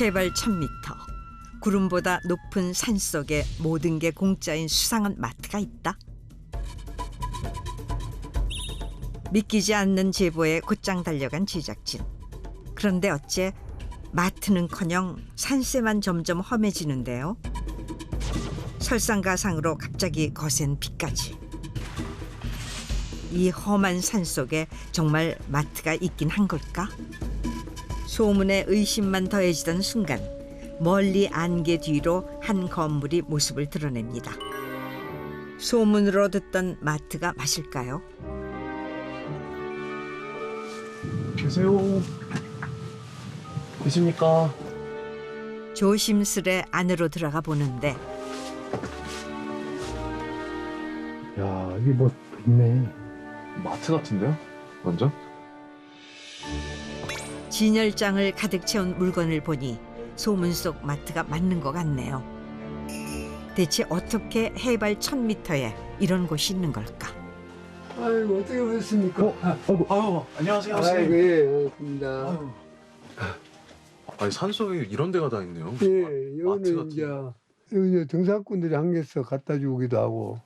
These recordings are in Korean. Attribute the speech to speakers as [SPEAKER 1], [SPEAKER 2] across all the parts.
[SPEAKER 1] 해발 1000m, 구름보다 높은 산 속에 모든 게 공짜인 수상한 마트가 있다. 믿기지 않는 제보에 곧장 달려간 제작진. 그런데 어째 마트는커녕 산세만 점점 험해지는데요. 설상가상으로 갑자기 거센 비까지. 이 험한 산 속에 정말 마트가 있긴 한 걸까? 소문에 의심만 더해지던 순간 멀리 안개 뒤로 한 건물이 모습을 드러냅니다. 소문으로 듣던 마트가 맞을까요?
[SPEAKER 2] 계세요? 계십니까?
[SPEAKER 1] 조심스레 안으로 들어가 보는데
[SPEAKER 2] 야, 이게 뭐 있네. 마트 같은데요? 완전?
[SPEAKER 1] 진열장을 가득 채운 물건을 보니 소문 속 마트가 맞는 것 같네요. 대체 어떻게 해발 1000m에 이런 곳이 있는 걸까?
[SPEAKER 3] 아이고 어떻게 오셨습니까?
[SPEAKER 2] 아유, 안녕하세요,
[SPEAKER 3] 아이고
[SPEAKER 2] 선생님.
[SPEAKER 3] 예, 반갑습니다.
[SPEAKER 2] 아유. 아니, 산속에 이런 데가 다 있네요.
[SPEAKER 3] 예,
[SPEAKER 2] 마트
[SPEAKER 3] 여기는
[SPEAKER 2] 같은
[SPEAKER 3] 이제 여기 등산꾼들이 한 개서 갖다 주기도 하고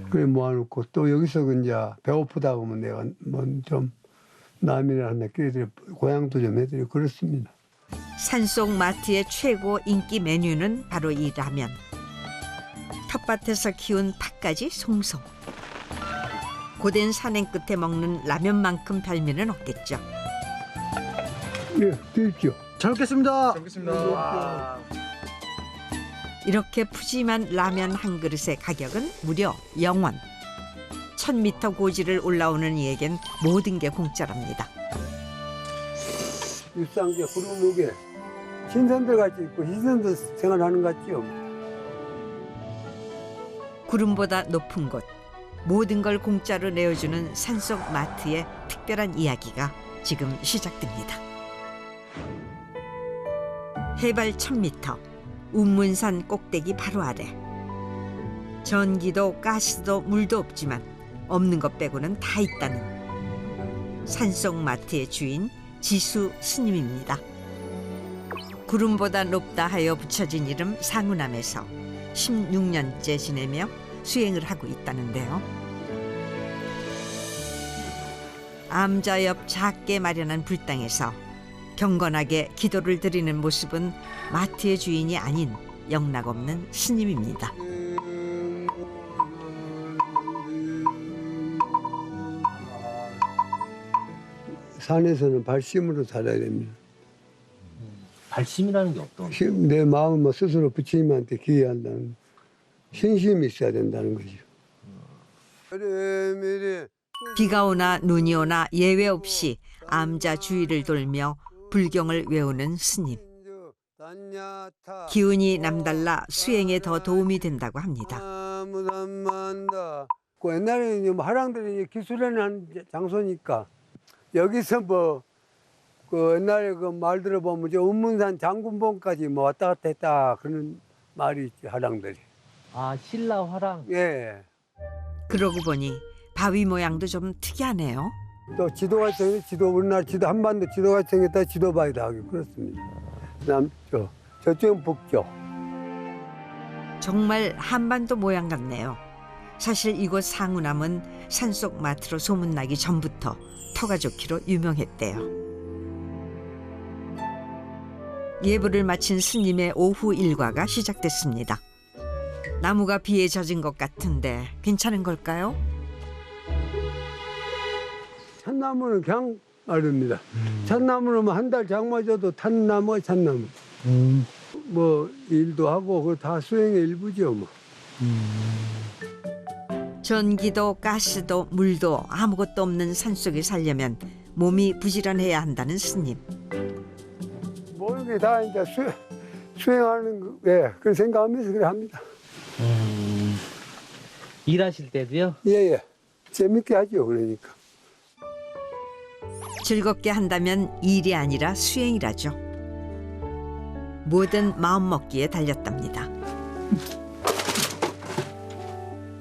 [SPEAKER 3] 그래 모아놓고 또 여기서 이제 배고프다 하면 내가 뭐 좀 남이나 하나 끼리들 고향도 좀 해드리고 그렇습니다.
[SPEAKER 1] 산속 마트의 최고 인기 메뉴는 바로 이 라면. 텃밭에서 키운 팥까지 송송. 고된 산행 끝에 먹는 라면만큼 별미는 없겠죠.
[SPEAKER 3] 예, 드십시오.
[SPEAKER 4] 잘 먹겠습니다.
[SPEAKER 2] 잘 먹겠습니다.
[SPEAKER 1] 이렇게 푸짐한 라면 한 그릇의 가격은 무려 0원. 1000m 고지를 올라오는 이에겐 모든 게 공짜랍니다.
[SPEAKER 3] 일상제 구름무게 신선들 같이 있고 신선들 생활하는 것 같죠.
[SPEAKER 1] 구름보다 높은 곳, 모든 걸 공짜로 내어주는 산속 마트의 특별한 이야기가 지금 시작됩니다. 해발 1000m, 운문산 꼭대기 바로 아래. 전기도 가스도 물도 없지만 없는 것 빼고는 다 있다는 산속 마트의 주인 지수 스님입니다. 구름보다 높다 하여 붙여진 이름 상우남에서 16년째 지내며 수행을 하고 있다는데요. 암자 옆 작게 마련한 불당에서 경건하게 기도를 드리는 모습은 마트의 주인이 아닌 영락없는 스님입니다.
[SPEAKER 3] 산에서는 발심으로 살아야 됩니다.
[SPEAKER 4] 발심이라는 게 어떤?
[SPEAKER 3] 내 마음을 스스로 부처님한테 기여한다는 신심이 있어야 된다는 거죠.
[SPEAKER 1] 비가 오나 눈이 오나 예외 없이 암자 주위를 돌며 불경을 외우는 스님. 기운이 남달라 수행에 더 도움이 된다고 합니다.
[SPEAKER 3] 그 옛날에는 화랑들이 기술하는 장소니까 여기서 그 옛날에 그 말 들어보면 저 운문산 장군봉까지 왔다 갔다 했다 그런 말이 있지 화랑들이.
[SPEAKER 4] 아, 신라 화랑.
[SPEAKER 3] 예.
[SPEAKER 1] 그러고 보니 바위 모양도 좀 특이하네요.
[SPEAKER 3] 또 지도가 우리나라 지도 한반도 지도가 생겼다 지도 바위다 하기 그렇습니다. 저쪽은 북쪽.
[SPEAKER 1] 정말 한반도 모양 같네요. 사실 이곳 상우남은 산속 마트로 소문나기 전부터 터가 좋기로 유명했대요. 예불을 마친 스님의 오후 일과가 시작됐습니다. 나무가 비에 젖은 것 같은데 괜찮은 걸까요?
[SPEAKER 3] 참나무는 그냥 마릅니다. 참나무는 한 달 장마 줘도 탄 나무가 참나무. 뭐 일도 하고 그 다 수행의 일부죠 뭐.
[SPEAKER 1] 전기도 가스도 물도 아무것도 없는 산속에 살려면 몸이 부지런해야 한다는 스님.
[SPEAKER 3] 모든 게 다 이제 수행하는 거, 예, 그런 생각하면서 그래 합니다.
[SPEAKER 4] 일하실 때도요?
[SPEAKER 3] 예. 재밌게 하죠 그러니까.
[SPEAKER 1] 즐겁게 한다면 일이 아니라 수행이라죠. 뭐든 마음먹기에 달렸답니다.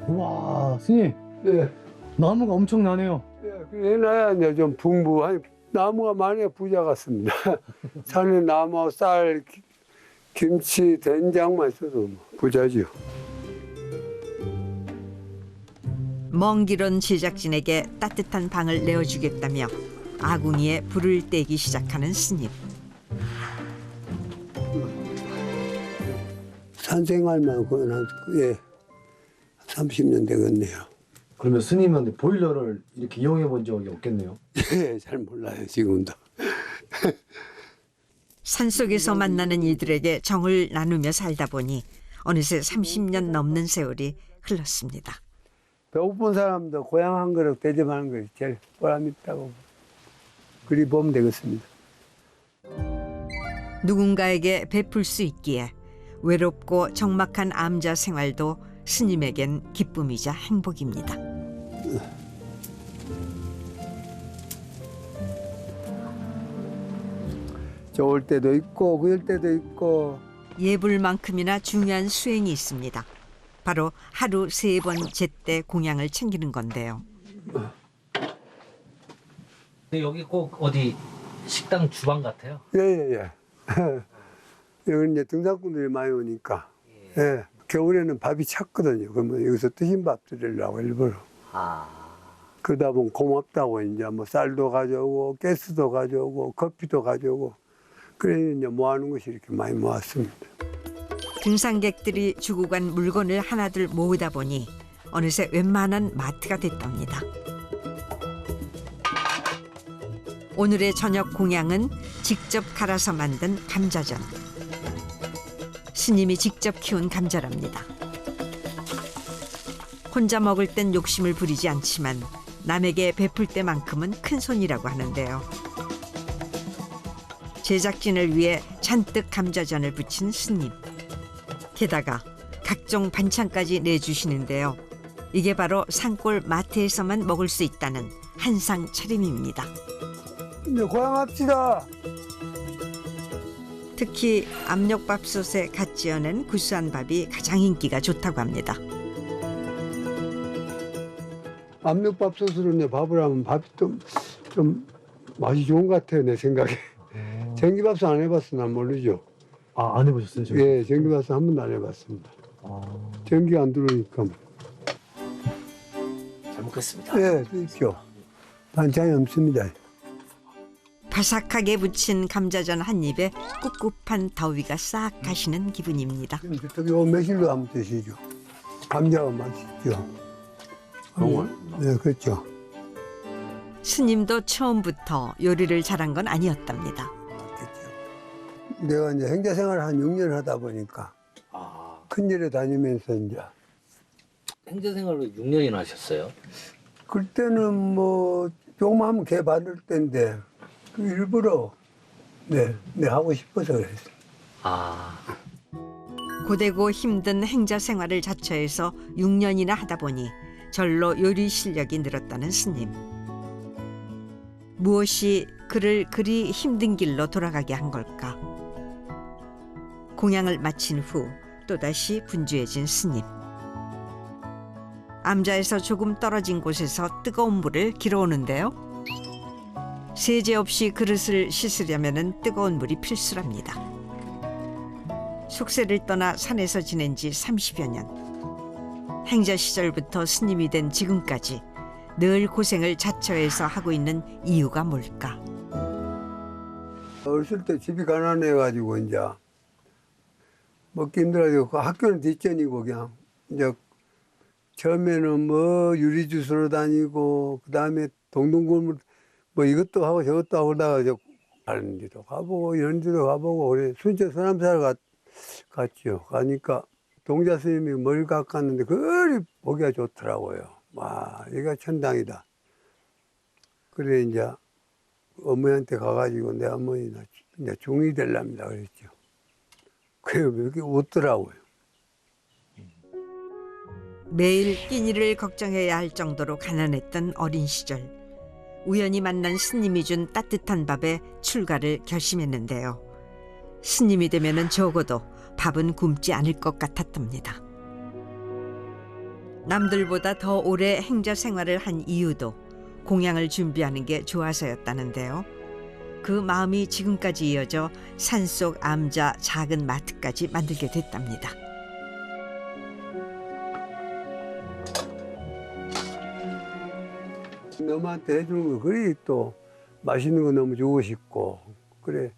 [SPEAKER 2] 와, 스님,
[SPEAKER 3] 예.
[SPEAKER 2] 나무가 엄청나네요.
[SPEAKER 3] 예, 그래야 이제 좀 풍부한 나무가 많이 부자 같습니다. 산에 나무, 쌀, 김치, 된장만 있어도 뭐 부자지요.
[SPEAKER 1] 먼 길 온 제작진에게 따뜻한 방을 내어주겠다며 아궁이에 불을 떼기 시작하는 스님.
[SPEAKER 3] 산생활만 거의 한 30년 되겠네요.
[SPEAKER 5] 그러면 스님한테 보일러를 이렇게 이용해 본 적이 없겠네요.
[SPEAKER 3] 예, 잘 몰라요 지금도.
[SPEAKER 1] 산속에서 만나는 이들에게 정을 나누며 살다 보니 어느새 30년 넘는 세월이 흘렀습니다.
[SPEAKER 3] 배고픈 사람도 고향 한 그릇 대접하는 것이 제일 보람 있다고 그리 보면 되겠습니다.
[SPEAKER 1] 누군가에게 베풀 수 있기에 외롭고 적막한 암자 생활도 스님에겐 기쁨이자 행복입니다.
[SPEAKER 3] 좋을 때도 있고 그럴 때도 있고.
[SPEAKER 1] 예불만큼이나 중요한 수행이 있습니다. 바로 하루 3번 제때 공양을 챙기는 건데요.
[SPEAKER 4] 근데 여기 꼭 어디 식당 주방 같아요.
[SPEAKER 3] 예예예. 여기 이제 등산꾼들이 많이 오니까. 예. 겨울에는 밥이 찼거든요. 그러면 여기서 뜨신 밥 드리려고 일부러. 그러다 보면 고맙다고 이제 뭐 쌀도 가져오고 가스도 가져오고 커피도 가져오고 그래 이제 모아놓은 것이 이렇게 많이 모았습니다.
[SPEAKER 1] 등산객들이 주고 간 물건을 하나둘 모으다 보니 어느새 웬만한 마트가 됐답니다. 오늘의 저녁 공양은 직접 갈아서 만든 감자전. 스님이 직접 키운 감자랍니다. 혼자 먹을 땐 욕심을 부리지 않지만 남에게 베풀 때만큼은 큰손이라고 하는데요. 제작진을 위해 잔뜩 감자전을 부친 스님. 게다가 각종 반찬까지 내주시는데요. 이게 바로 산골 마트에서만 먹을 수 있다는 한상 차림입니다.
[SPEAKER 3] 이제 고향합시다.
[SPEAKER 1] 특히 압력밥솥에 갓 지어낸 구수한 밥이 가장 인기가 좋다고 합니다.
[SPEAKER 3] 압력밥솥으로 내 밥을 하면 밥이 좀 맛이 좋은 것 같아요, 내 생각에. 전기밥솥 안 해봤어, 난 모르죠.
[SPEAKER 5] 아, 안 해보셨어요? 지금?
[SPEAKER 3] 예, 전기밥솥 한 번도 안 해봤습니다. 전기가 안 들어오니까.
[SPEAKER 4] 잘 먹겠습니다.
[SPEAKER 3] 예, 드십시오. 반찬이 없습니다.
[SPEAKER 1] 바삭하게 부친 감자전 한 입에 꿉꿉한 더위가 싹 가시는 기분입니다.
[SPEAKER 3] 저기 매실로 한번 드시죠. 감자가 맛있죠.
[SPEAKER 2] 정말?
[SPEAKER 3] 네, 그렇죠.
[SPEAKER 1] 스님도 처음부터 요리를 잘한 건 아니었답니다.
[SPEAKER 3] 맞겠죠. 내가 이제 행자 생활을 한 6년 하다 보니까 큰일에 다니면서 이제
[SPEAKER 4] 행자 생활을 6년이나 하셨어요?
[SPEAKER 3] 그때는 뭐 조금 하면 개 받을 때인데 그 일부러 네 하고 싶어서 그랬어요.
[SPEAKER 1] 고되고 힘든 행자 생활을 자처해서 6년이나 하다 보니 절로 요리 실력이 늘었다는 스님. 무엇이 그를 그리 힘든 길로 돌아가게 한 걸까? 공양을 마친 후 또다시 분주해진 스님. 암자에서 조금 떨어진 곳에서 뜨거운 물을 길어오는데요. 세제 없이 그릇을 씻으려면 뜨거운 물이 필수랍니다. 숙세를 떠나 산에서 지낸 지 30여 년. 행자 시절부터 스님이 된 지금까지 늘 고생을 자처해서 하고 있는 이유가 뭘까?
[SPEAKER 3] 어렸을 때 집이 가난해가지고 이제 먹기 힘들어가지고 학교는 뒷전이고 그냥 이제 처음에는 뭐 유리주스로 다니고 그 다음에 동동골물 뭐 이것도 하고 저것도 하고 그러다가 이제 다른 데도 가보고 이런 데도 가보고 그래 순천 서남사를 갔죠. 가니까 동자 스님이 머리를 깎았는데 그리 보기가 좋더라고요. 와, 여기가 천당이다. 그래 이제 어머니한테 가가지고 내 어머니 나 이제 중이 되랍니다 그랬죠. 그래 이렇게 웃더라고요.
[SPEAKER 1] 매일 끼니를 걱정해야 할 정도로 가난했던 어린 시절. 우연히 만난 스님이 준 따뜻한 밥에 출가를 결심했는데요. 스님이 되면은 적어도 밥은 굶지 않을 것 같았답니다. 남들보다 더 오래 행자 생활을 한 이유도 공양을 준비하는 게 좋아서였다는데요. 그 마음이 지금까지 이어져 산속 암자 작은 마트까지 만들게 됐답니다.
[SPEAKER 3] 너한테 해주는 거 그리 또 맛있는 거 너무 주고 싶고 그래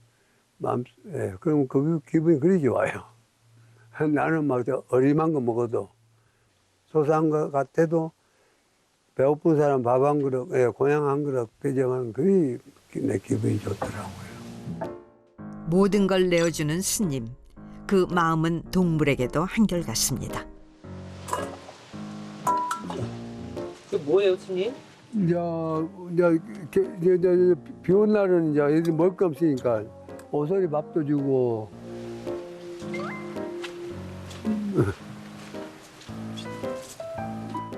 [SPEAKER 3] 그럼 그 기분이 그리 좋아요. 나는 막 어리만 거 먹어도 소소한 거 같아도 배고픈 사람 밥 한 그릇, 고향 한 그릇 배정하는 그리 내 기분이 좋더라고요.
[SPEAKER 1] 모든 걸 내어주는 스님. 그 마음은 동물에게도 한결같습니다.
[SPEAKER 4] 그 뭐예요, 스님?
[SPEAKER 3] 이제 비 온 날은 이제 애들 먹을 거 없으니까 오소리 밥도 주고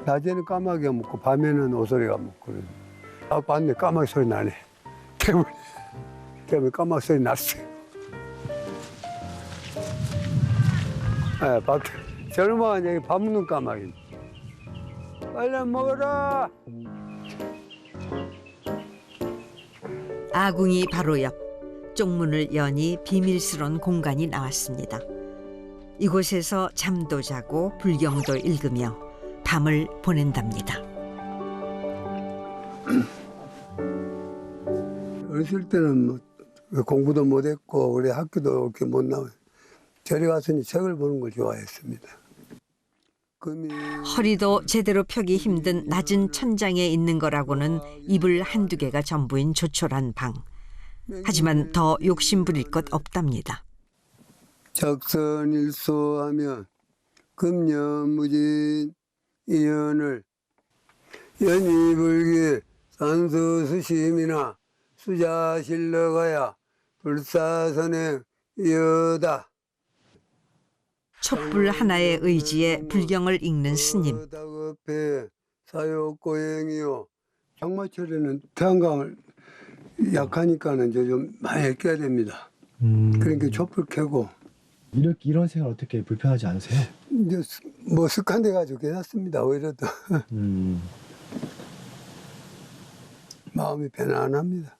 [SPEAKER 3] 낮에는 까마귀가 먹고 밤에는 오소리가 먹고 아 맞네 까마귀 소리 나네 때문에 까마귀 소리 났어요. 밥 저녁만 여기 밥 먹는 까마귀 빨리 먹어라.
[SPEAKER 1] 아궁이 바로 옆 쪽문을 여니 비밀스러운 공간이 나왔습니다. 이곳에서 잠도 자고 불경도 읽으며 밤을 보낸답니다.
[SPEAKER 3] 어렸을 때는 뭐 공부도 못했고 우리 학교도 이렇게 못 나와요. 저리 가서 책을 보는 걸 좋아했습니다.
[SPEAKER 1] 허리도 제대로 펴기 힘든 낮은 천장에 있는 거라고는 이불 한두 개가 전부인 조촐한 방. 하지만 더 욕심부릴 것 없답니다.
[SPEAKER 3] 적선일소하면 금년무진 이연을 연이불기 산수수심이나 수자실러가야 불사선의 여다.
[SPEAKER 1] 촛불 하나의 의지에 불경을 읽는 스님.
[SPEAKER 3] 사욕고행이요. 장마철에는 태양광을 약하니까는 좀 많이 껴야 됩니다. 그러니까 촛불 켜고.
[SPEAKER 5] 이런 생활 어떻게 불편하지 않으세요?
[SPEAKER 3] 이제 뭐 습관돼 가지고 괜찮습니다. 오히려 더 마음이 편안합니다.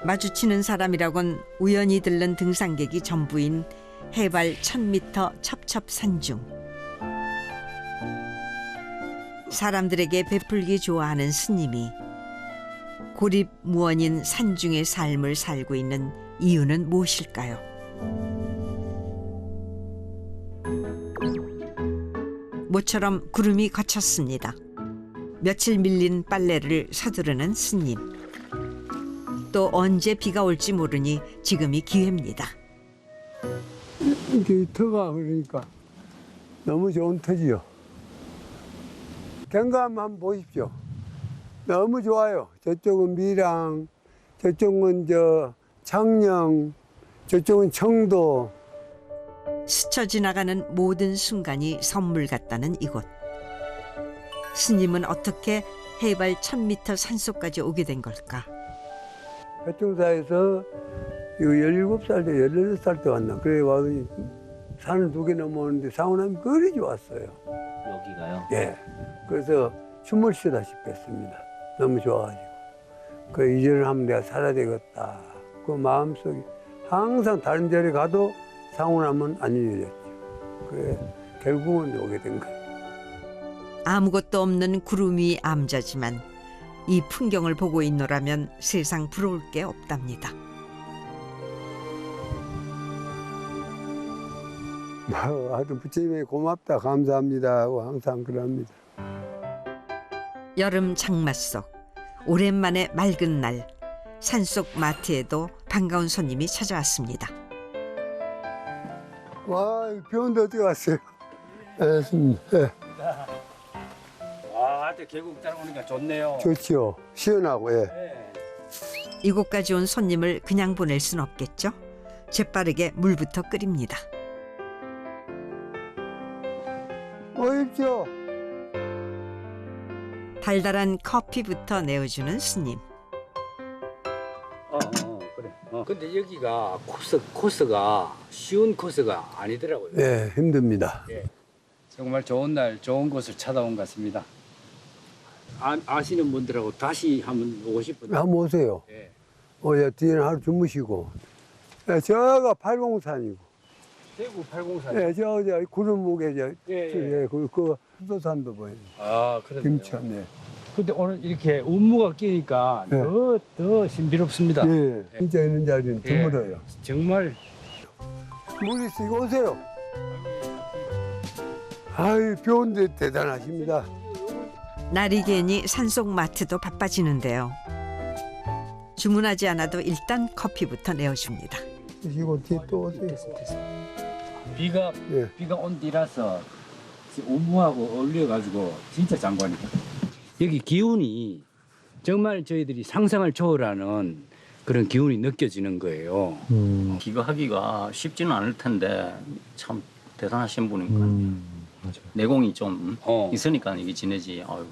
[SPEAKER 1] 마주치는 사람이라곤 우연히 들른 등산객이 전부인 해발 1000m 첩첩산중. 사람들에게 베풀기 좋아하는 스님이 고립무원인 산중의 삶을 살고 있는 이유는 무엇일까요? 모처럼 구름이 걷혔습니다. 며칠 밀린 빨래를 서두르는 스님. 또 언제 비가 올지 모르니 지금이 기회입니다.
[SPEAKER 3] 이게 터가 그러니까 너무 좋은 터지요. 경감 한번 보십시오. 너무 좋아요. 저쪽은 밀양, 저쪽은 창녕, 저쪽은 청도.
[SPEAKER 1] 스쳐 지나가는 모든 순간이 선물 같다는 이곳. 스님은 어떻게 해발 1000m 산속까지 오게 된 걸까?
[SPEAKER 3] 배충사에서 17살 때, 18살 때 왔나. 그래 와서 산을 2개 넘어오는데 사우나이 그리 좋았어요.
[SPEAKER 4] 여기가요?
[SPEAKER 3] 예. 그래서 춤을 쉬다시피 했습니다. 너무 좋아가지고. 그 이전을 하면 내가 살아야 되겠다. 그 마음속에 항상 다른 자리에 가도 사우나면 안 이루어졌죠. 그래 결국은 오게 된 거예요.
[SPEAKER 1] 아무것도 없는 구름 위 암자지만 이 풍경을 보고 있노라면 세상 부러울 게 없답니다.
[SPEAKER 3] 하여튼 부처님에 고맙다 감사합니다 하고 항상 그럽니다.
[SPEAKER 1] 여름 장마 속 오랜만에 맑은 날 산속 마트에도 반가운 손님이 찾아왔습니다.
[SPEAKER 3] 와, 비 오는데 어떻게 왔어요? 네.
[SPEAKER 6] 와, 하여튼 계곡 따라오니까 좋네요.
[SPEAKER 3] 좋지요. 시원하고, 예.
[SPEAKER 6] 네.
[SPEAKER 1] 이곳까지 온 손님을 그냥 보낼 순 없겠죠? 재빠르게 물부터 끓입니다.
[SPEAKER 3] 오십시오.
[SPEAKER 1] 달달한 커피부터 내어주는 스님.
[SPEAKER 6] 그래. 근데 여기가 코스가 쉬운 코스가 아니더라고요.
[SPEAKER 3] 예, 힘듭니다.
[SPEAKER 6] 예. 정말 좋은 날, 좋은 곳을 찾아온 것 같습니다. 아시는 분들하고 다시 한번 오고 싶은데.
[SPEAKER 3] 한번 오세요.
[SPEAKER 6] 예.
[SPEAKER 3] 예, 뒤에는 하루 주무시고. 예, 저가 803이고.
[SPEAKER 6] 대구 803.
[SPEAKER 3] 예, 저 구름목에
[SPEAKER 6] 예.
[SPEAKER 3] 그 수도산도 보여요.
[SPEAKER 6] 아, 그래요.
[SPEAKER 3] 김천, 예.
[SPEAKER 6] 근데 오늘 이렇게 운무가 끼니까
[SPEAKER 3] 예.
[SPEAKER 6] 더 신비롭습니다.
[SPEAKER 3] 예, 진짜 있는 자리는
[SPEAKER 6] 예.
[SPEAKER 3] 드물어요.
[SPEAKER 6] 정말
[SPEAKER 3] 물 있으니까 오세요. 아유, 좋은데 대단하십니다.
[SPEAKER 1] 날이 개니 산속 마트도 바빠지는데요. 주문하지 않아도 일단 커피부터 내어줍니다.
[SPEAKER 3] 드시고 뒤에 또 오세요.
[SPEAKER 6] 비가
[SPEAKER 3] 예.
[SPEAKER 6] 온 뒤라서 운무하고 어울려가지고 진짜 장관이다. 여기 기운이 정말 저희들이 상상을 초월하는 그런 기운이 느껴지는 거예요.
[SPEAKER 7] 이거 하기가 쉽지는 않을 텐데 참 대단하신 분이니까
[SPEAKER 5] 맞아.
[SPEAKER 7] 내공이 좀
[SPEAKER 6] 어.
[SPEAKER 7] 있으니까 이게 지내지. 아유,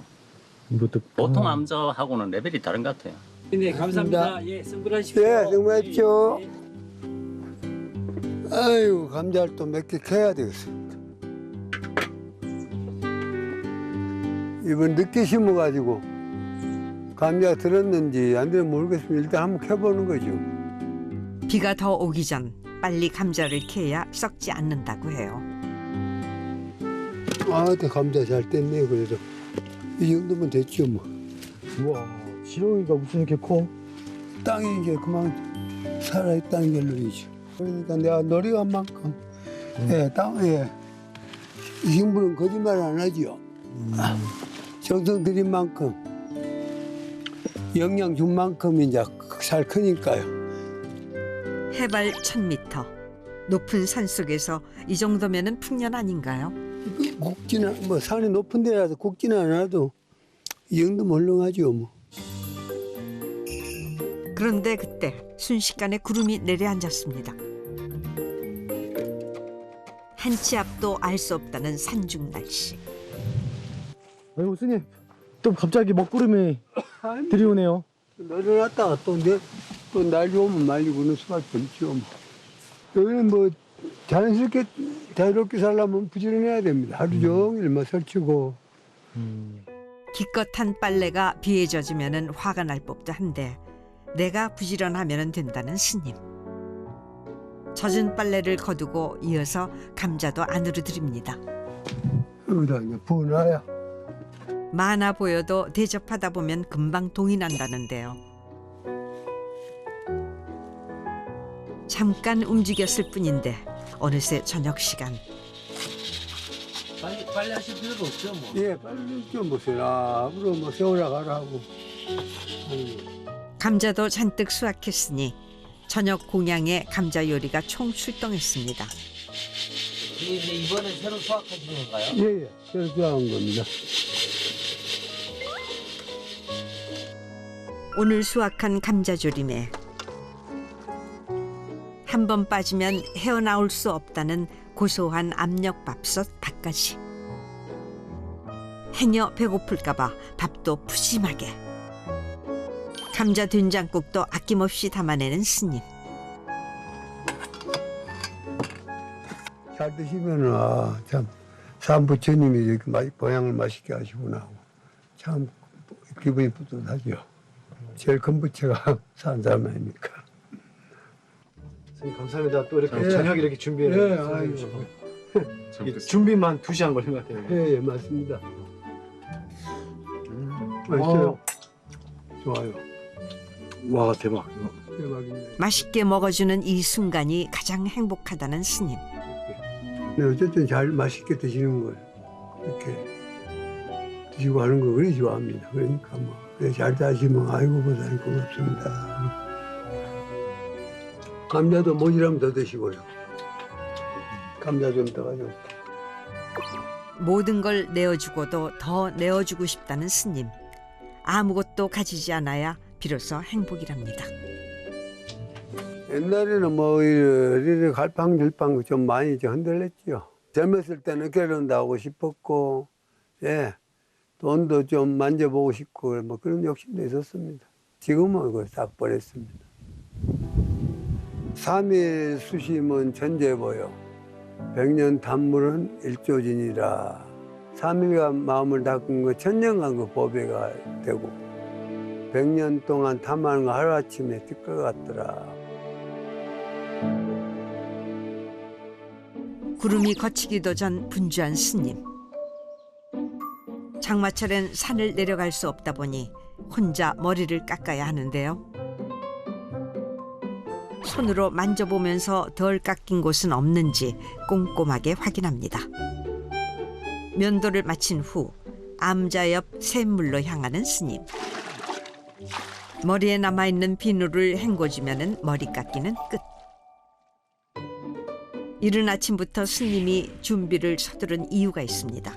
[SPEAKER 5] 이것도
[SPEAKER 7] 보통 남자하고는 레벨이 다른 것 같아요.
[SPEAKER 6] 네, 감사합니다. 예, 성불하십시오.
[SPEAKER 3] 예, 수고하십시오.
[SPEAKER 6] 예.
[SPEAKER 3] 아유, 감자를 또 몇 개 캐야 되겠습니다. 이번 늦게 심어가지고 감자가 들었는지 안 들었는지 모르겠으면 일단 한번 캐보는 거죠.
[SPEAKER 1] 비가 더 오기 전 빨리 감자를 캐야 썩지 않는다고 해요.
[SPEAKER 3] 아, 근데 감자 잘 뗐네, 그래도. 이 정도면 됐죠, 뭐.
[SPEAKER 5] 우와, 지렁이가 무슨 이렇게 커?
[SPEAKER 3] 땅이 이제 그만 살아있다는 게 놀이죠. 그러니까 내가 노력한 만큼, 예, 땅에 식물은 거짓말 안 하지요. 정성 들인 만큼, 영양 준 만큼 이제 잘 크니까요.
[SPEAKER 1] 해발 1000m. 높은 산 속에서 이 정도면은 풍년 아닌가요?
[SPEAKER 3] 국지는, 뭐 산이 높은 데라도 국지는 않아도 이 정도 멀렁하죠, 뭐.
[SPEAKER 1] 그런데 그때 순식간에 구름이 내려앉았습니다. 한 치 앞도 알 수 없다는 산중 날씨.
[SPEAKER 5] 아이고 스님, 또 갑자기 먹구름이 들이오네요.
[SPEAKER 3] 내려놨다가 또 날 좋으면 말리고는 수밖에 없죠. 뭐. 여기는 뭐 자연스럽게 자유롭게 살려면 부지런해야 됩니다. 하루 종일 뭐 설치고.
[SPEAKER 1] 기껏한 빨래가 비에 젖으면 화가 날 법도 한데 내가 부지런하면 된다는 스님. 젖은 빨래를 거두고 이어서 감자도 안으로 드립니다.
[SPEAKER 3] 여기다 이제 부어놔야.
[SPEAKER 1] 많아 보여도 대접하다 보면 금방 동이 난다는데요. 잠깐 움직였을 뿐인데 어느새 저녁 시간.
[SPEAKER 4] 빨리 하실 필요도 없죠, 뭐.
[SPEAKER 3] 예, 빨리 좀 보세요. 앞으로 뭐 세월아 가라고.
[SPEAKER 1] 감자도 잔뜩 수확했으니 저녁 공양에 감자 요리가 총 출동했습니다.
[SPEAKER 4] 이게 이번에 새로 수확하신 건가요?
[SPEAKER 3] 예, 예. 그래서 좋아한 겁니다.
[SPEAKER 1] 오늘 수확한 감자조림에 한 번 빠지면 헤어나올 수 없다는 고소한 압력밥솥 밥까지. 행여 배고플까봐 밥도 푸짐하게. 감자 된장국도 아낌없이 담아내는 스님.
[SPEAKER 3] 잘 드시면은 참 삼부처님이 이렇게 보양을 맛있게 하시구나 하고 참 기분이 뿌듯하죠. 제일 큰 부처가 산 사람 아닙니까?
[SPEAKER 5] 선생님 감사합니다. 또 이렇게
[SPEAKER 3] 예.
[SPEAKER 5] 저녁 이렇게 준비해
[SPEAKER 3] 예,
[SPEAKER 5] 주셔서.
[SPEAKER 3] 아이고.
[SPEAKER 5] 이 준비만 2시간 걸린 것 같아요.
[SPEAKER 3] 예, 예, 맞습니다. 맛있어요. 좋아요.
[SPEAKER 5] 와 대박.
[SPEAKER 3] 대박입니다.
[SPEAKER 1] 맛있게 먹어주는 이 순간이 가장 행복하다는 스님.
[SPEAKER 3] 네, 어쨌든 잘 맛있게 드시는 걸 이렇게 드시고 하는 거 그리 좋아합니다. 그러니까 뭐 잘 다시면 아이고 보다니 고맙습니다. 감자도 모자라면 더 드시고요. 감자 좀 떠가지고.
[SPEAKER 1] 모든 걸 내어주고도 더 내어주고 싶다는 스님. 아무것도 가지지 않아야 비로소 행복이랍니다.
[SPEAKER 3] 옛날에는 뭐 이렇게 갈팡질팡 좀 많이 흔들렸죠. 젊었을 때는 결혼도 싶었고, 예, 돈도 좀 만져보고 싶고 뭐 그런 욕심도 있었습니다. 지금은 그걸 싹 버렸습니다. 3일 수심은 천재보여 100년 단물은 일조진이라. 3일간 마음을 닦은 거 천년간 그 보배가 되고 100년 동안 탐하는 거 하루아침에 뜰 것 같더라.
[SPEAKER 1] 구름이 걷히기도 전 분주한 스님. 장마철엔 산을 내려갈 수 없다 보니 혼자 머리를 깎아야 하는데요. 손으로 만져보면서 덜 깎인 곳은 없는지 꼼꼼하게 확인합니다. 면도를 마친 후 암자 옆 샘물로 향하는 스님. 머리에 남아있는 비누를 헹궈주면 머리 깎기는 끝. 이른 아침부터 스님이 준비를 서두른 이유가 있습니다.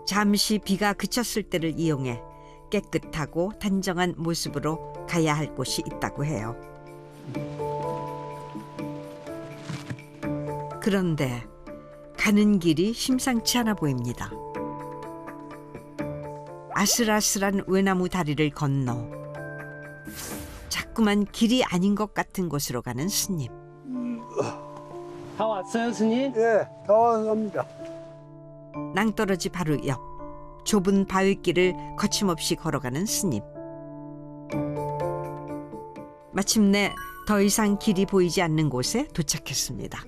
[SPEAKER 1] 잠시 비가 그쳤을 때를 이용해 깨끗하고 단정한 모습으로 가야 할 곳이 있다고 해요. 그런데 가는 길이 심상치 않아 보입니다. 아슬아슬한 외나무 다리를 건너 자꾸만 길이 아닌 것 같은 곳으로 가는 스님.
[SPEAKER 6] 다 왔어요, 스님?
[SPEAKER 3] 예, 다 왔습니다.
[SPEAKER 1] 낭떠러지 바로 옆 좁은 바위길을 거침없이 걸어가는 스님. 마침내 더 이상 길이 보이지 않는 곳에 도착했습니다.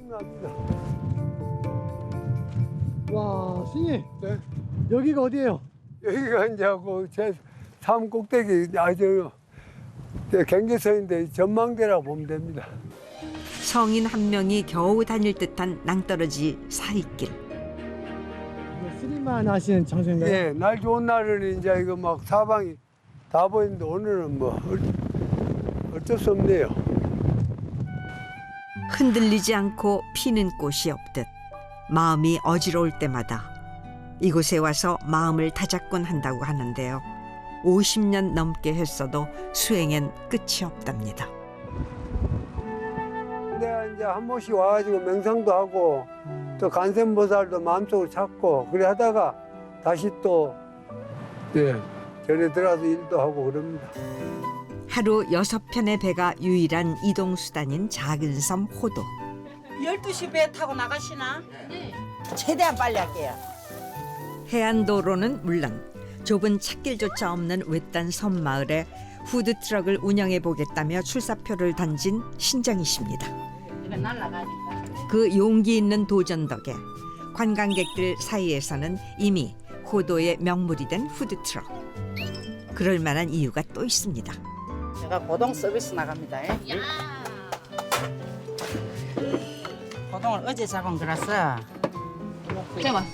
[SPEAKER 5] 와, 스님.
[SPEAKER 3] 네.
[SPEAKER 5] 여기가 어디예요?
[SPEAKER 3] 여기가 이제 제산 꼭대기 아주 경계선인데 전망대라고 보면 됩니다.
[SPEAKER 1] 성인 한 명이 겨우 다닐 듯한 낭떠러지 사이길.
[SPEAKER 5] 스님만 하시는 장소인가요?
[SPEAKER 3] 예, 날 좋은 날은 이제 이거 막 사방이 다 보이는데 오늘은 뭐 어쩔 수 없네요.
[SPEAKER 1] 흔들리지 않고 피는 꽃이 없듯 마음이 어지러울 때마다 이곳에 와서 마음을 다잡곤 한다고 하는데요. 50년 넘게 했어도 수행엔 끝이 없답니다.
[SPEAKER 3] 내가 이제 한 번씩 와가지고 명상도 하고 또 간센보살도 마음속으로 찾고 그래 하다가 다시 또 절에 들어가서 일도 하고 그럽니다.
[SPEAKER 1] 하루 6편의 배가 유일한 이동수단인 작은 섬 호도.
[SPEAKER 8] 12시 배 타고 나가시나? 네. 최대한 빨리 할게요.
[SPEAKER 1] 해안도로는 물론 좁은 찻길조차 없는 외딴 섬마을에 푸드트럭을 운영해 보겠다며 출사표를 던진 신정이십니다.
[SPEAKER 8] 이거 날라가니까.
[SPEAKER 1] 그 용기 있는 도전 덕에 관광객들 사이에서는 이미 호도의 명물이 된 푸드트럭. 그럴 만한 이유가 또 있습니다.
[SPEAKER 8] 제가 고동 서비스 나갑니다. 고동을 어제 잡은 거라서.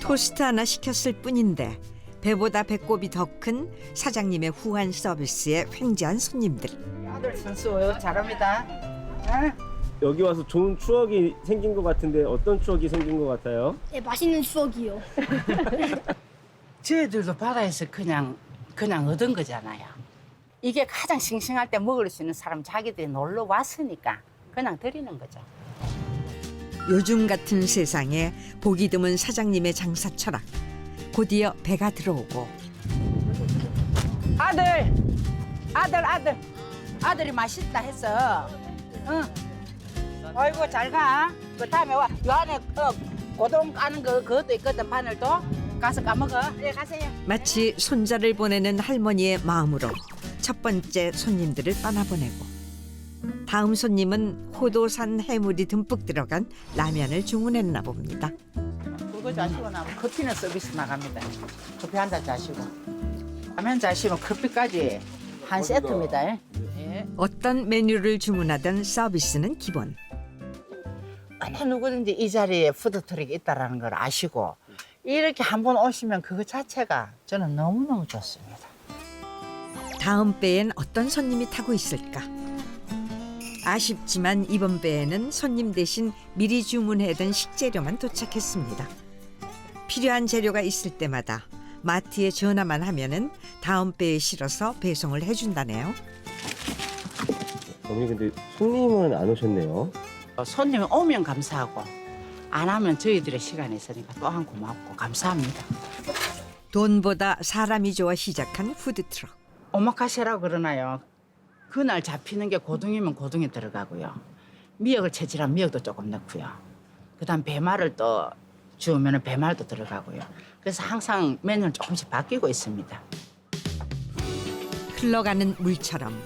[SPEAKER 1] 토스트 하나 시켰을 뿐인데 배보다 배꼽이 더 큰 사장님의 후한 서비스에 횡재한 손님들.
[SPEAKER 8] 아들 선수 잘합니다.
[SPEAKER 9] 여기 와서 좋은 추억이 생긴 것 같은데 어떤 추억이 생긴 것 같아요?
[SPEAKER 10] 네, 맛있는 추억이요.
[SPEAKER 8] 저희들도 바다에서 그냥 얻은 거잖아요. 이게 가장 싱싱할 때 먹을 수 있는 사람 자기들이 놀러 왔으니까 그냥 드리는 거죠.
[SPEAKER 1] 요즘 같은 세상에 보기 드문 사장님의 장사 철학. 곧이어 배가 들어오고
[SPEAKER 8] 아들이 맛있다 했어. 응. 아이고 잘 가. 그 다음에 와. 요 안에 고동 까는 거 그것도 있거든. 바늘도 가서 까먹어. 네 가세요.
[SPEAKER 1] 마치 손자를 보내는 할머니의 마음으로 첫 번째 손님들을 떠나보내고 다음 손님은 호도산 해물이 듬뿍 들어간 라면을 주문했나 봅니다.
[SPEAKER 8] 그거 자시고 나면 커피는 서비스 나갑니다. 커피 한 잔 자시고 라면 자시면 커피까지 한 세트입니다. 예.
[SPEAKER 1] 어떤 메뉴를 주문하든 서비스는 기본.
[SPEAKER 8] 어느 누구든지 이 자리에 푸드트럭이 있다는 걸 아시고 이렇게 한번 오시면 그거 자체가 저는 너무너무 좋습니다.
[SPEAKER 1] 다음 배엔 어떤 손님이 타고 있을까? 아쉽지만 이번 배에는 손님 대신 미리 주문해둔 식재료만 도착했습니다. 필요한 재료가 있을 때마다 마트에 전화만 하면은 다음 배에 실어서 배송을 해준다네요.
[SPEAKER 9] 어머니 근데 손님은 안 오셨네요.
[SPEAKER 8] 손님이 오면 감사하고 안 하면 저희들의 시간이 있으니까 또한 고맙고 감사합니다.
[SPEAKER 1] 돈보다 사람이 좋아 시작한 푸드트럭.
[SPEAKER 8] 오마카세라고 그러나요? 그날 잡히는 게 고등이면 고등이 들어가고요. 미역을 채질하면 미역도 조금 넣고요. 그다음 배말을 또 주우면 배말도 들어가고요. 그래서 항상 메뉴는 조금씩 바뀌고 있습니다.
[SPEAKER 1] 흘러가는 물처럼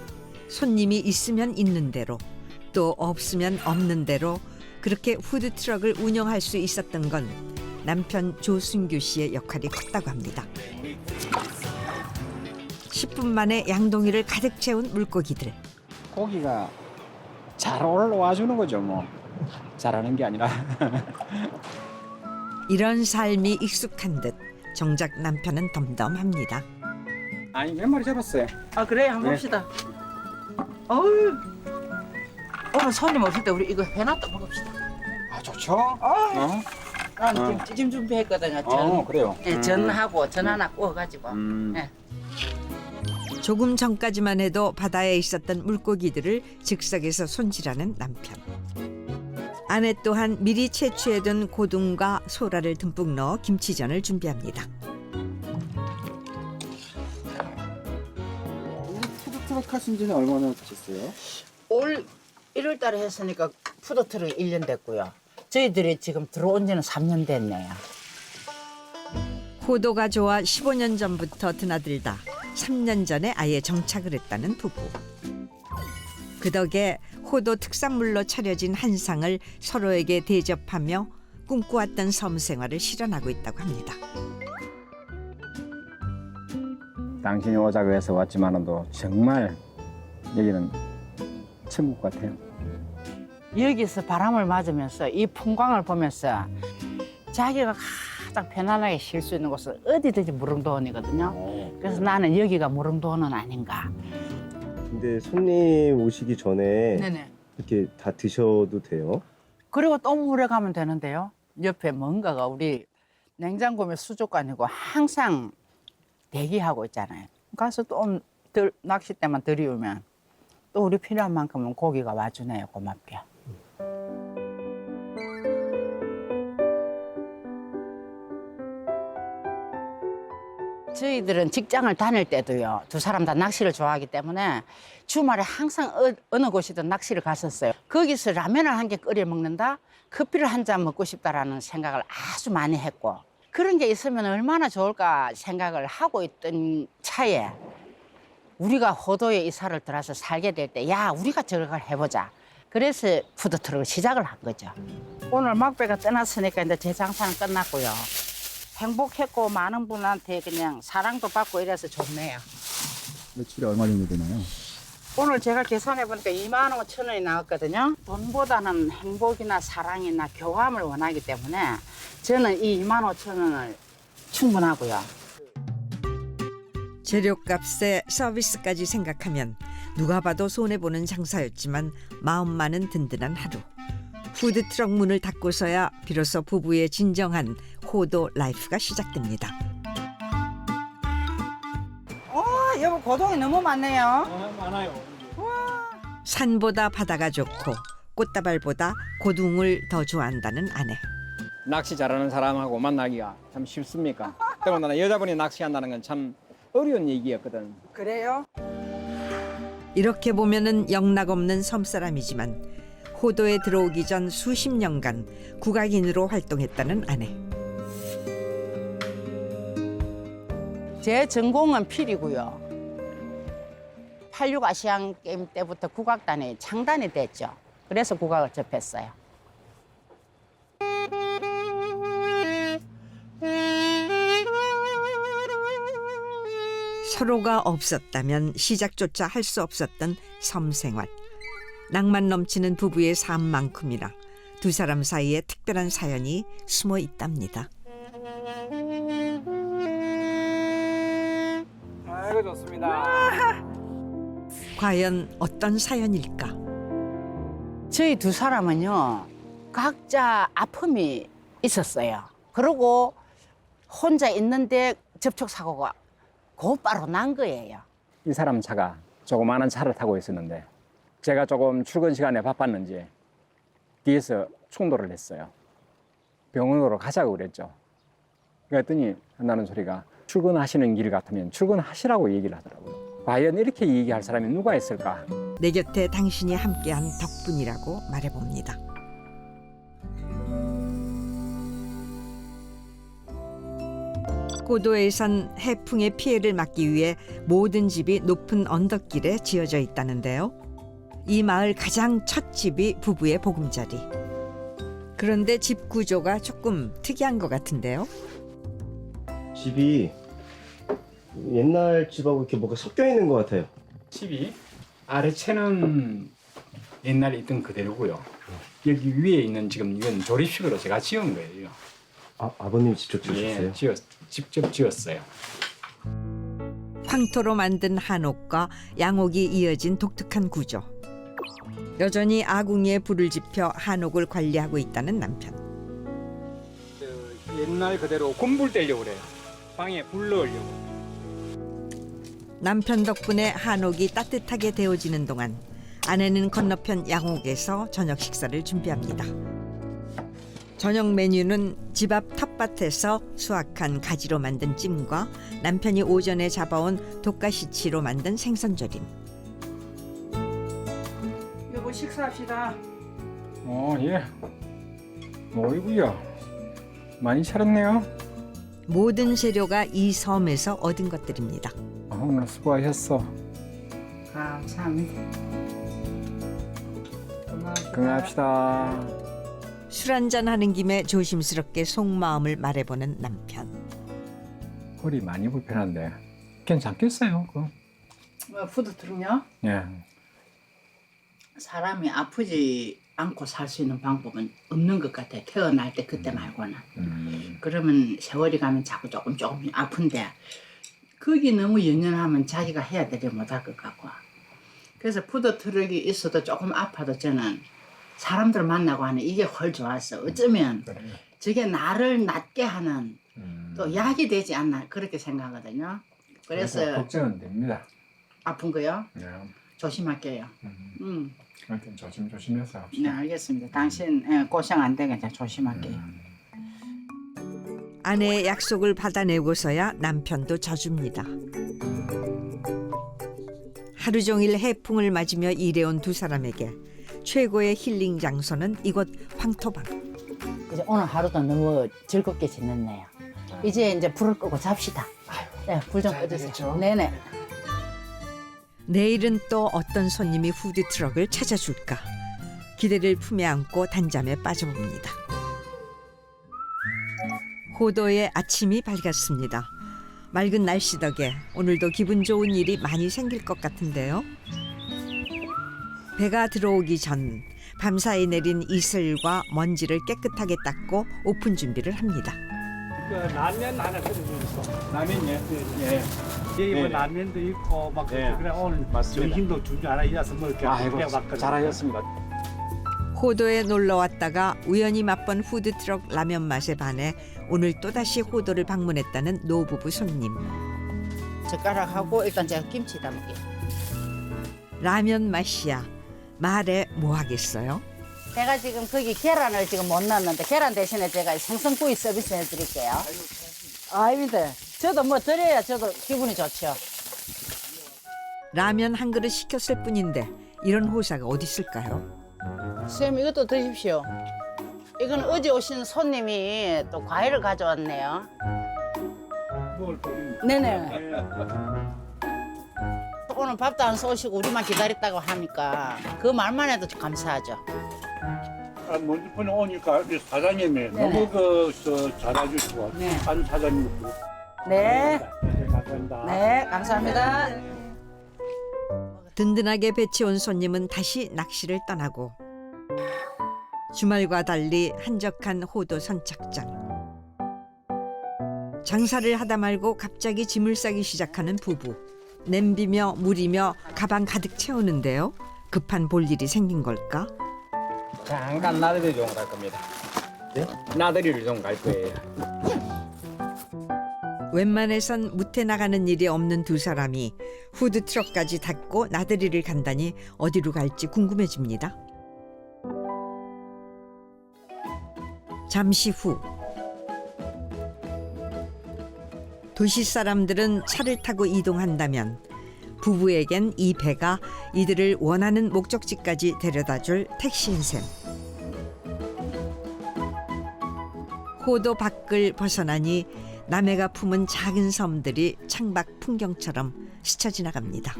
[SPEAKER 1] 손님이 있으면 있는 대로 또 없으면 없는 대로 그렇게 푸드트럭을 운영할 수 있었던 건 남편 조순규 씨의 역할이 컸다고 합니다. 10분 만에 양동이를 가득 채운 물고기들.
[SPEAKER 10] 고기가 잘 올라와 주는 거죠, 뭐. 잘하는 게 아니라.
[SPEAKER 1] 이런 삶이 익숙한 듯 정작 남편은 덤덤합니다.
[SPEAKER 10] 아니, 몇 마리 잡았어요.
[SPEAKER 8] 아 그래 한번
[SPEAKER 10] 네.
[SPEAKER 8] 봅시다. 어우 오늘 손님 없을 때 우리 이거 해놨다 먹읍시다.
[SPEAKER 10] 아, 좋죠?
[SPEAKER 8] 나는 지금 찌짐 준비했거든요.
[SPEAKER 10] 그래요.
[SPEAKER 8] 예, 전하고 전 하나 구워가지고. 예.
[SPEAKER 1] 조금 전까지만 해도 바다에 있었던 물고기들을 즉석에서 손질하는 남편. 아내 또한 미리 채취해둔 고등과 소라를 듬뿍 넣어 김치전을 준비합니다.
[SPEAKER 10] 푸드트럭 하신 지는 얼마나 되셨어요?
[SPEAKER 8] 올 1월달에 했으니까 푸드트럭 1년 됐고요. 저희들이 지금 들어온 지는 3년 됐네요.
[SPEAKER 1] 호도가 좋아 15년 전부터 드나들다 3년 전에 아예 정착을 했다는 부부. 그 덕에 호도 특산물로 차려진 한상을 서로에게 대접하며 꿈꿔왔던 섬 생활을 실현하고 있다고 합니다.
[SPEAKER 10] 당신이 오자고 해서 왔지만도 정말 여기는 천국 같아요.
[SPEAKER 8] 여기서 바람을 맞으면서 이 풍광을 보면서 자기가 가장 편안하게 쉴 수 있는 곳은 어디든지 무릉도원이거든요. 그래서 나는 여기가 무릉도원은 아닌가.
[SPEAKER 9] 근데 손님 오시기 전에
[SPEAKER 8] 네네.
[SPEAKER 9] 이렇게 다 드셔도 돼요?
[SPEAKER 8] 그리고 또 물에 가면 되는데요. 옆에 뭔가가 우리 냉장고에 수족관이고 항상 대기하고 있잖아요. 가서 또 낚싯대만 들이우면 또 우리 필요한 만큼은 고기가 와주네요. 고맙게. 저희들은 직장을 다닐 때도요. 두 사람 다 낚시를 좋아하기 때문에 주말에 항상 어느 곳이든 낚시를 갔었어요. 거기서 라면을 한 개 끓여 먹는다, 커피를 한 잔 먹고 싶다라는 생각을 아주 많이 했고 그런 게 있으면 얼마나 좋을까 생각을 하고 있던 차에 우리가 호도에 이사를 들어서 살게 될 때 야, 우리가 저걸 해보자. 그래서 푸드트럭을 시작을 한 거죠. 오늘 막배가 떠났으니까 이제 제 장사는 끝났고요. 행복했고 많은 분한테 그냥 사랑도 받고 이래서 좋네요.
[SPEAKER 5] 매출이 얼마 정도 되나요?
[SPEAKER 8] 오늘 제가 계산해 보니까 2만 5천 원이 나왔거든요. 돈보다는 행복이나 사랑이나 교감을 원하기 때문에 저는 이 2만 5천 원을 충분하고요.
[SPEAKER 1] 재료값에 서비스까지 생각하면 누가 봐도 손해보는 장사였지만 마음만은 든든한 하루. 푸드트럭 문을 닫고서야 비로소 부부의 진정한 호도 라이프가 시작됩니다.
[SPEAKER 8] 여보 고동이 너무 많네요.
[SPEAKER 10] 많아요.
[SPEAKER 1] 산보다 바다가 좋고 꽃다발보다 고둥을 더 좋아한다는 아내.
[SPEAKER 10] 낚시 잘하는 사람하고 만나기가 참 쉽습니까? 더군다나 여자분이 낚시한다는 건 참 어려운 얘기였거든.
[SPEAKER 8] 그래요?
[SPEAKER 1] 이렇게 보면은 영락없는 섬사람이지만 호도에 들어오기 전 수십 년간 국악인으로 활동했다는 아내.
[SPEAKER 8] 제 전공은 필이고요. 86 아시안 게임 때부터 국악단이 창단이 됐죠. 그래서 국악을 접했어요.
[SPEAKER 1] 서로가 없었다면 시작조차 할 수 없었던 섬생활. 낭만 넘치는 부부의 삶만큼이나 두 사람 사이에 특별한 사연이 숨어 있답니다.
[SPEAKER 10] 아이고 좋습니다.
[SPEAKER 1] 과연 어떤 사연일까?
[SPEAKER 8] 저희 두 사람은요, 각자 아픔이 있었어요. 그리고 혼자 있는데 접촉사고가 곧바로 난 거예요.
[SPEAKER 10] 이 사람 차가 조그마한 차를 타고 있었는데 제가 조금 출근 시간에 바빴는지 뒤에서 충돌을 했어요. 병원으로 가자고 그랬죠. 그랬더니 한다는 소리가 출근하시는 길 같으면 출근하시라고 얘기를 하더라고요. 과연 이렇게 얘기할 사람이 누가 있을까?
[SPEAKER 1] 내 곁에 당신이 함께한 덕분이라고 말해봅니다. 호도에선 해풍의 피해를 막기 위해 모든 집이 높은 언덕길에 지어져 있다는데요. 이 마을 가장 첫 집이 부부의 보금자리. 그런데 집 구조가 조금 특이한 것 같은데요.
[SPEAKER 9] 집이 옛날 집하고 이렇게 뭐가 섞여 있는 것 같아요.
[SPEAKER 10] 집이 아래채는 옛날에 있던 그대로고요. 여기 위에 있는 지금 이건 조립식으로 제가 지은 거예요.
[SPEAKER 9] 아버님이 직접 지으셨어요?
[SPEAKER 10] 예, 직접 지었어요.
[SPEAKER 1] 황토로 만든 한옥과 양옥이 이어진 독특한 구조. 여전히 아궁이에 불을 지펴 한옥을 관리하고 있다는 남편.
[SPEAKER 10] 옛날 그대로 곰불 떼려고 그래요. 방에 불 넣으려고.
[SPEAKER 1] 남편 덕분에 한옥이 따뜻하게 데워지는 동안 아내는 건너편 양옥에서 저녁 식사를 준비합니다. 저녁 메뉴는 집 앞 텃밭에서 수확한 가지로 만든 찜과 남편이 오전에 잡아온 독가시치로 만든 생선조림.
[SPEAKER 8] 여보 식사합시다.
[SPEAKER 10] 예. 어이구야. 많이 차렸네요.
[SPEAKER 1] 모든 재료가 이 섬에서 얻은 것들입니다.
[SPEAKER 10] 오늘 수고하셨어.
[SPEAKER 8] 감사합니다.
[SPEAKER 10] 건강합시다.
[SPEAKER 1] 술 한잔 하는 김에 조심스럽게 속마음을 말해보는 남편.
[SPEAKER 10] 허리 많이 불편한데 괜찮겠어요?
[SPEAKER 8] 푸드트럭요?
[SPEAKER 10] 예.
[SPEAKER 8] 사람이 아프지 않고 살 수 있는 방법은 없는 것 같아. 태어날 때 그때 말고는. 그러면 세월이 가면 자꾸 조금 아픈데 거기 너무 연연하면 자기가 해야 되지 못할 것 같고. 그래서 푸드트럭이 있어도 조금 아파도 저는 사람들 만나고 하는 이게 훨 좋았어. 어쩌면 저게 나를 낫게 하는 또 약이 되지 않나 그렇게 생각하거든요. 그래서
[SPEAKER 10] 걱정은 됩니다.
[SPEAKER 8] 아픈 거요?
[SPEAKER 10] 네.
[SPEAKER 8] 조심할게요.
[SPEAKER 10] 하여튼 조심해서
[SPEAKER 8] 네,
[SPEAKER 10] 합시다.
[SPEAKER 8] 알겠습니다. 당신 고생 안 되게 그냥 조심할게요.
[SPEAKER 1] 아내의 약속을 받아내고서야 남편도 져줍니다. 하루 종일 해풍을 맞으며 일해온 두 사람에게 최고의 힐링 장소는 이곳 황토방.
[SPEAKER 8] 이제 오늘 하루도 너무 즐겁게 지냈네요. 이제 불을 끄고 잡시다. 네, 불 좀 꺼주세요. 네네.
[SPEAKER 1] 내일은 또 어떤 손님이 푸드트럭을 찾아줄까? 기대를 품에 안고 단잠에 빠져봅니다. 호도의 아침이 밝았습니다. 맑은 날씨 덕에 오늘도 기분 좋은 일이 많이 생길 것 같은데요. 배가 들어오기 전 밤사이 내린 이슬과 먼지를 깨끗하게 닦고 오픈 준비를 합니다.
[SPEAKER 6] 라면 하나 끓여주셨어.
[SPEAKER 10] 라면요? 예.
[SPEAKER 6] 여기 뭐 라면도 있고 막 그래 오늘 점심도 준비 안 하셔서 뭐 이렇게 그냥 왔거든요.
[SPEAKER 10] 잘하셨습니다.
[SPEAKER 1] 호도에 놀러 왔다가 우연히 맛본 푸드트럭 라면 맛에 반해 오늘 또다시 호도를 방문했다는 노부부 손님.
[SPEAKER 8] 젓가락하고 일단 제가 김치 담을게요.
[SPEAKER 1] 라면 맛이야. 말해 뭐 하겠어요?
[SPEAKER 8] 제가 지금 거기 계란을 지금 못 넣었는데 계란 대신에 제가 생선구이 서비스 해드릴게요. 아닙니다. 저도 뭐 드려야 저도 기분이 좋죠.
[SPEAKER 1] 라면 한 그릇 시켰을 뿐인데 이런 호사가 어디 있을까요?
[SPEAKER 8] 선생님 이것도 드십시오. 이건 어제 오신 손님이 또 과일을 가져왔네요. 네네. 오늘 밥도 안 쏘시고 우리만 기다렸다고 하니까 그 말만 해도 감사하죠.
[SPEAKER 6] 먼저 번에 오니까 사장님이 너무 잘해주시고
[SPEAKER 8] 네.
[SPEAKER 6] 한 사장님도
[SPEAKER 8] 네.
[SPEAKER 6] 감사합니다.
[SPEAKER 8] 네, 감사합니다.
[SPEAKER 1] 든든하게 배치온 손님은 다시 낚시를 떠나고 주말과 달리 한적한 호도 선착장. 장사를 하다 말고 갑자기 짐을 싸기 시작하는 부부. 냄비며 물이며 가방 가득 채우는데요. 급한 볼일이 생긴 걸까?
[SPEAKER 10] 잠깐 나들이 좀 갈 겁니다. 네? 나들이를 좀 갈 거예요.
[SPEAKER 1] 웬만해선 무태 나가는 일이 없는 두 사람이 푸드트럭까지 닫고 나들이를 간다니 어디로 갈지 궁금해집니다. 잠시 후 도시 사람들은 차를 타고 이동한다면 부부에겐 이 배가 이들을 원하는 목적지까지 데려다줄 택시인 셈. 호도 밖을 벗어나니 남해가 품은 작은 섬들이 창밖 풍경처럼 스쳐 지나갑니다.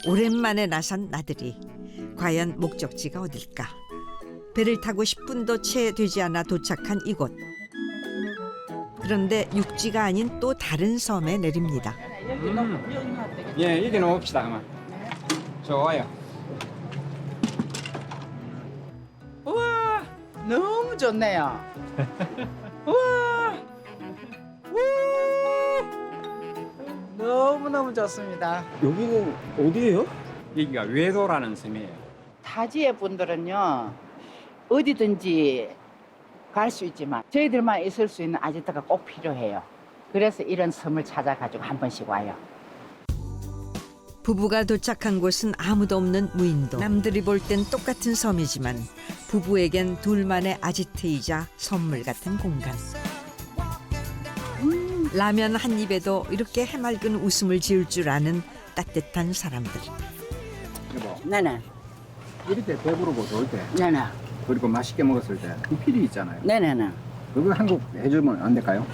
[SPEAKER 1] 오랜만에 나선 나들이. 과연 목적지가 어딜까? 배를 타고 10분도 채 되지 않아 도착한 이곳. 그런데 육지가 아닌 또 다른 섬에 내립니다.
[SPEAKER 10] 예, 여기 놓읍시다 그만. 좋아요.
[SPEAKER 8] 우와, 너무 좋네요. 우와, 너무너무 좋습니다.
[SPEAKER 9] 여기는 어디예요?
[SPEAKER 10] 여기가 외도라는 섬이에요.
[SPEAKER 8] 타지의 분들은요, 어디든지 갈 수 있지만 저희들만 있을 수 있는 아지트가 꼭 필요해요. 그래서 이런 섬을 찾아가지고 한 번씩 와요.
[SPEAKER 1] 부부가 도착한 곳은 아무도 없는 무인도. 남들이 볼 땐 똑같은 섬이지만 부부에겐 둘만의 아지트이자 선물 같은 공간. 라면 한 입에도 이렇게 해맑은 웃음을 지을 줄 아는 따뜻한 사람들.
[SPEAKER 10] 여보,
[SPEAKER 8] 네네,
[SPEAKER 10] 이럴 때 배부르고 좋을 때
[SPEAKER 8] 네네,
[SPEAKER 10] 그리고 맛있게 먹었을 때 그 필이 있잖아요.
[SPEAKER 8] 네네네.
[SPEAKER 10] 그거 한국 해주면 안 될까요?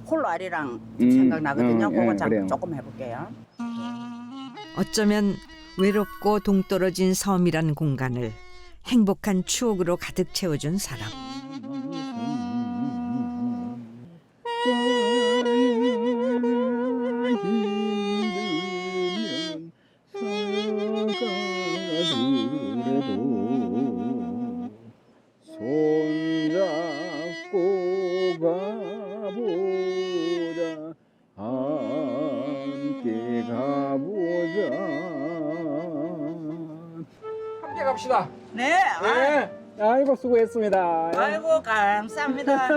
[SPEAKER 8] 홀로아리랑 생각나거든요. 그거
[SPEAKER 10] 그래요.
[SPEAKER 8] 조금 해볼게요.
[SPEAKER 1] 어쩌면 외롭고 동떨어진 섬이란 공간을 행복한 추억으로 가득 채워준 사람.
[SPEAKER 10] 손잡고 가보자, 함께 가보자. 함께 갑시다.
[SPEAKER 8] 네.
[SPEAKER 10] 네. 아이고 수고했습니다.
[SPEAKER 8] 아이고 감사합니다.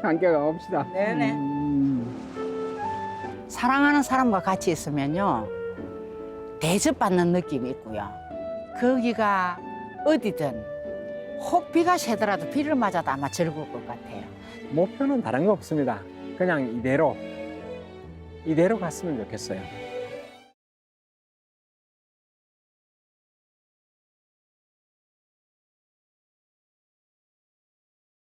[SPEAKER 10] 함께 가봅시다.
[SPEAKER 8] 네네. 사랑하는 사람과 같이 있으면요, 대접받는 느낌이 있고요. 거기가 어디든 혹 비가 새더라도 비를 맞아도 아마 즐거울 것 같아요.
[SPEAKER 10] 목표는 다른 거 없습니다. 그냥 이대로 갔으면 좋겠어요.